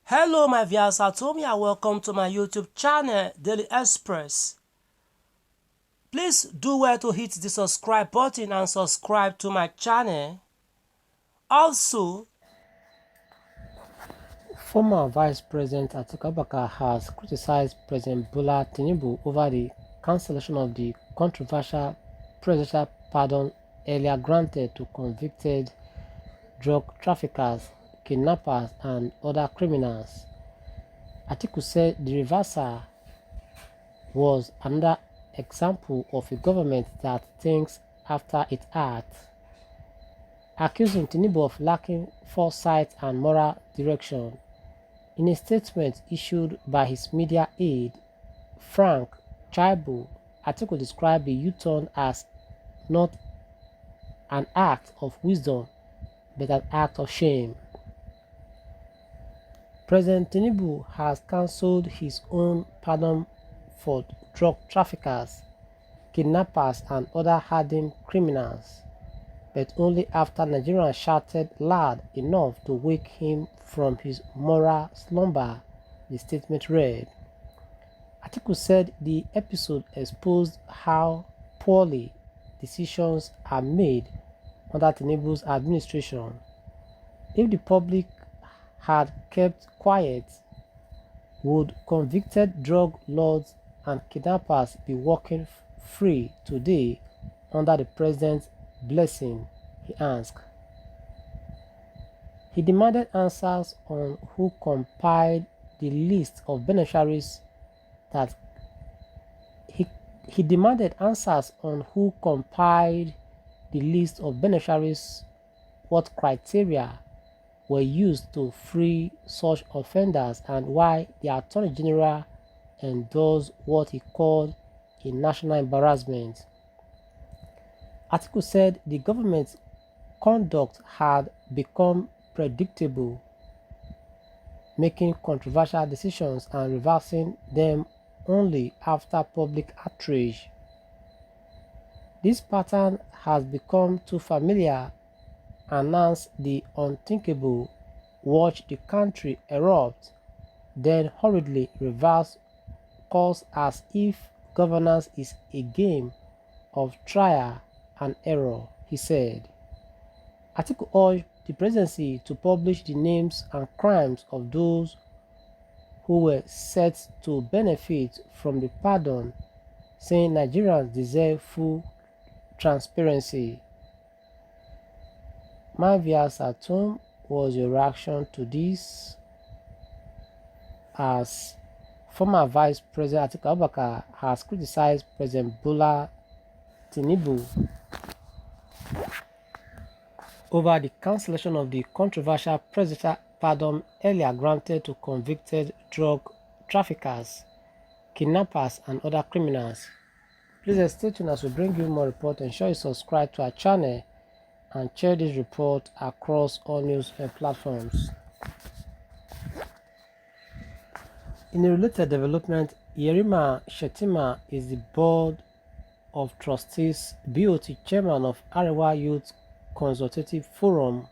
Hello my viewers at home and welcome to my YouTube channel Daily Express. Please do well to hit the subscribe button and subscribe to my channel. Also, former Vice President Atiku has criticized President Bola Tinubu over the cancellation of the controversial presidential pardon earlier granted to convicted drug traffickers, kidnappers, and other criminals. Atiku said the reversal was another example of a government that thinks after it acts, accusing Tinubu of lacking foresight and moral direction. In a statement issued by his media aide, Frank Chaibu, Atiku described the U-turn as not an act of wisdom, but an act of shame. President Tinubu has cancelled his own pardon for drug traffickers, kidnappers, and other hardened criminals, but only after Nigerians shouted loud enough to wake him from his moral slumber, the statement read. Atiku said the episode exposed how poorly decisions are made under Tinubu's administration. If the public had kept quiet, would convicted drug lords and kidnappers be walking free today under the president's blessing? He asked. He demanded answers on who compiled the list of beneficiaries that he demanded answers on who compiled the list of beneficiaries, what criteria were used to free such offenders, and why the Attorney General endorsed what he called a national embarrassment. Atiku said the government's conduct had become predictable, making controversial decisions and reversing them only after public outrage. This pattern has become too familiar. Announce the unthinkable, watch the country erupt, then hurriedly reverse course as if governance is a game of trial and error, he said. Atiku urged the presidency to publish the names and crimes of those who were set to benefit from the pardon, saying Nigerians deserve full transparency. My viewers at home, was your reaction to this, as former Vice President Atiku has criticized President Bola Tinubu over the cancellation of the controversial presidential pardon earlier granted to convicted drug traffickers, kidnappers, and other criminals. Please stay tuned as we bring you more reports. Ensure you subscribe to our channel and share this report across all news platforms. In a related development, Yerima Shetima is the Board of Trustees BOT Chairman of Arewa Youth Consultative Forum,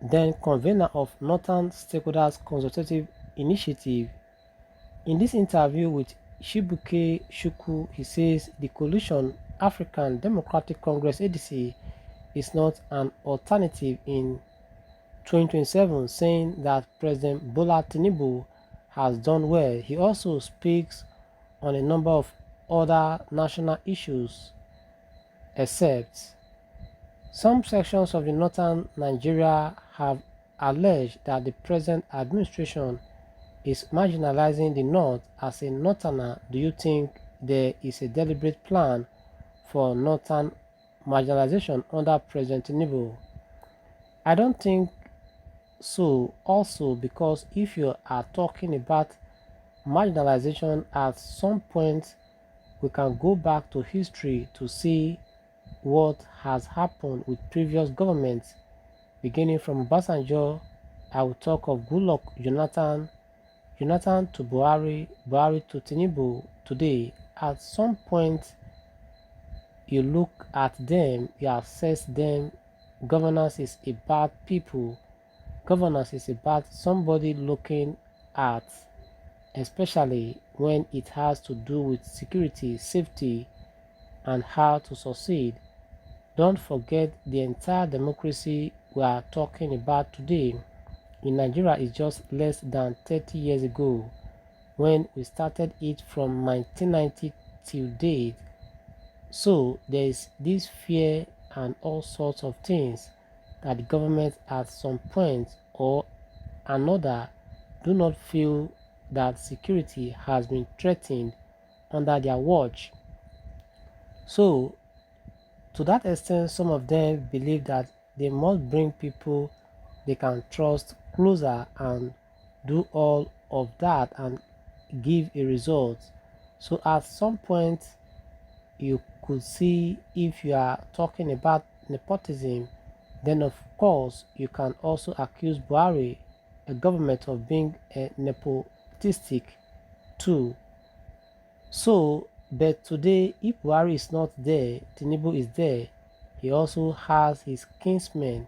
then convener of Northern Stakeholders Consultative Initiative. In this interview with Shibuke Shuku, he says the coalition African Democratic Congress ADC is not an alternative in 2027, saying that President Bola Tinubu has done well. He also speaks on a number of other national issues, except some sections of the northern Nigeria have alleged that the present administration is marginalizing the north. As a northerner, do you think there is a deliberate plan for northern marginalization under President Tinubu? I don't think so, also because if you are talking about marginalization, at some point we can go back to history to see what has happened with previous governments, beginning from Obasanjo. I will talk of Goodluck Jonathan to Buhari to Tinubu today. At some point you look at them, you assess them, governance is about people, Governance is about somebody looking at, especially when it has to do with security, safety, and how to succeed. Don't forget the entire democracy we are talking about today in Nigeria is just less than 30 years ago when we started it from 1990 till date. So there is this fear and all sorts of things that the government at some point or another do not feel that security has been threatened under their watch. So to that extent, some of them believe that they must bring people they can trust closer and do all of that and give a result. So at some point, you could see if you are talking about nepotism, then of course you can also accuse Buhari, a government, of being a nepotistic too. So, but today, if Buhari is not there, Tinubu is there, he also has his kinsmen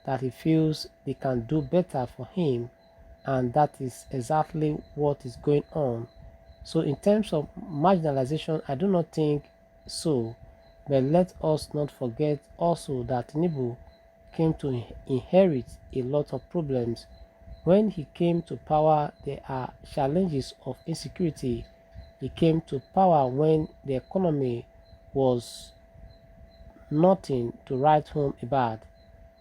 that he feels they can do better for him, and that is exactly what is going on. So, in terms of marginalization, I do not think so. But let us not forget also that Tinubu came to inherit a lot of problems. When he came to power, there are challenges of insecurity. He came to power when the economy was nothing to write home about.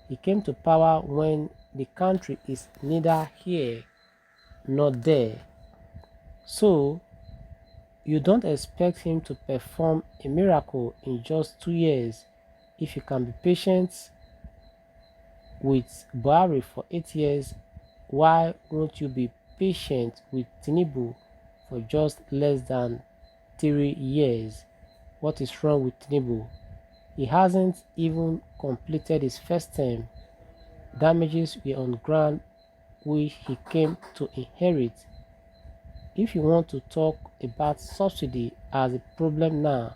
He came to power when the country is neither here nor there. So you don't expect him to perform a miracle in just 2 years. If you can be patient with Buhari for 8 years, why won't you be patient with Tinubu for just less than 3 years? What is wrong with Tinubu? He hasn't even completed his first term. Damages were on ground which he came to inherit. If you want to talk about subsidy as a problem now,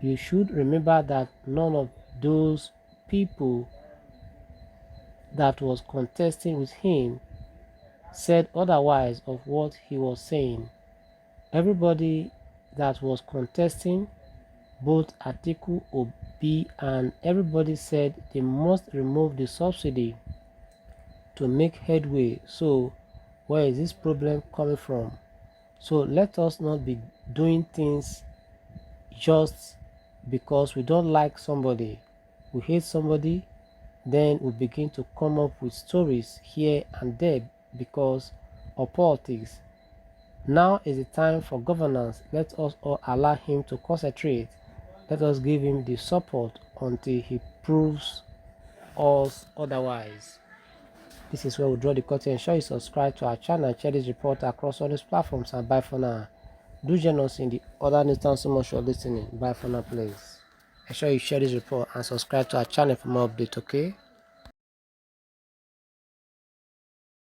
you should remember that none of those people that was contesting with him said otherwise of what he was saying. Everybody that was contesting, both Atiku, Obi, and everybody said they must remove the subsidy to make headway. So where is this problem coming from? So let us not be doing things just because we don't like somebody, we hate somebody, then we begin to come up with stories here and there because of politics. Now is the time for governance. Let us all allow him to concentrate. Let us give him the support until he proves us otherwise. This is where we draw the curtain. Ensure you subscribe to our channel and share this report across all these platforms. And bye for now. Do join us in the other news. Thanks so much for listening. Bye for now, please. Ensure you share this report and subscribe to our channel for more updates, okay?